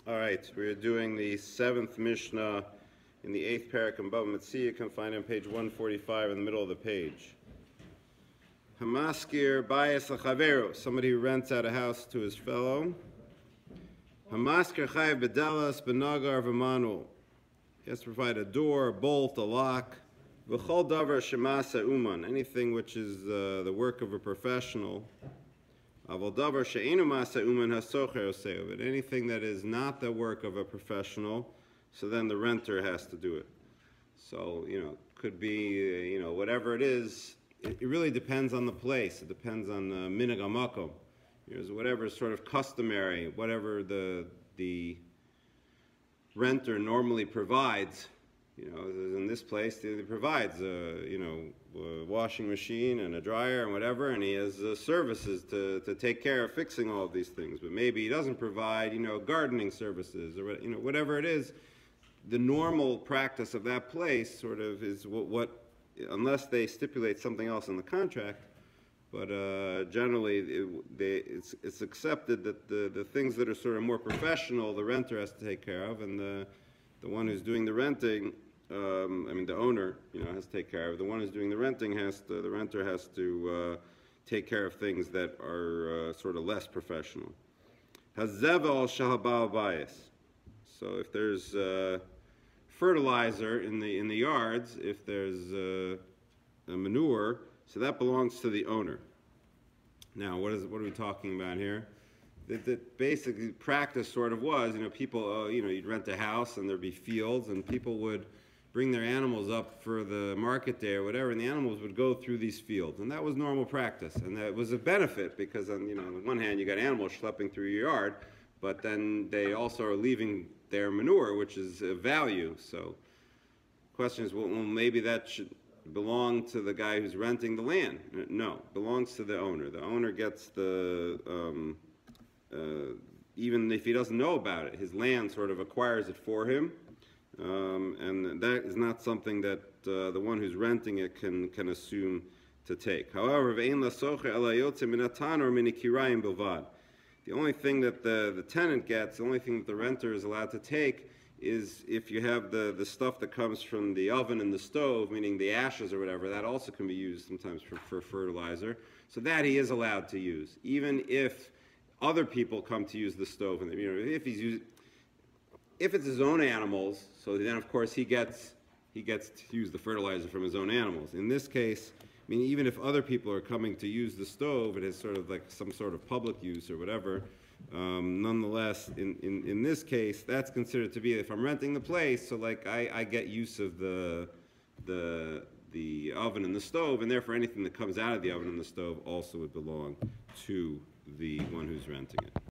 All right, we're doing the seventh Mishnah in the eighth parak in Bava Metzia. You can find it on page 145 in the middle of the page. Hamaskir bayis l'chavero, somebody who rents out a house to his fellow. Hamaskir chayav bedelas benagar v'manu. He has to provide a door, a bolt, a lock. V'chol davar shemasa uman, anything which is the work of a professional. Avol davar she'enu masa uman hasocher oseo, but anything that is not the work of a professional, so then the renter has to do it. So, could be, whatever it is, it really depends on the place. It depends on the minhag hamakom. Whatever is sort of customary, whatever the renter normally provides. In this place, he provides a washing machine and a dryer and whatever, and he has services to take care of fixing all of these things. But maybe he doesn't provide, gardening services or whatever it is. The normal practice of that place sort of is what unless they stipulate something else in the contract. But generally, it's accepted that the things that are sort of more professional, the renter has to take care of, and the one who's doing the renting, the owner, has to take care of. The one who's doing the renting the renter has to take care of things that are sort of less professional. Hazevel shahabal bayis. So if there's fertilizer in the yards, if there's a manure, so that belongs to the owner. Now, what are we talking about here? That basically practice sort of was, people, you'd rent a house and there'd be fields and people would bring their animals up for the market day or whatever, and the animals would go through these fields. And that was normal practice. And that was a benefit because, on the one hand, you got animals schlepping through your yard, but then they also are leaving their manure, which is a value. So the question is, well, maybe that should belong to the guy who's renting the land. No, it belongs to the owner. The owner gets the... even if he doesn't know about it, his land sort of acquires it for him, and that is not something that the one who's renting it can assume to take. However, the only thing that the tenant gets, the only thing that the renter is allowed to take, is if you have the stuff that comes from the oven and the stove, meaning the ashes or whatever, that also can be used sometimes for fertilizer. So that he is allowed to use, even if other people come to use the stove, and if it's his own animals, so then of course he gets to use the fertilizer from his own animals. In this case, even if other people are coming to use the stove, it is sort of like some sort of public use or whatever. Nonetheless, in this case, that's considered to be, if I'm renting the place, so like I get use of the oven and the stove, and therefore anything that comes out of the oven and the stove also would belong to the one who's renting it.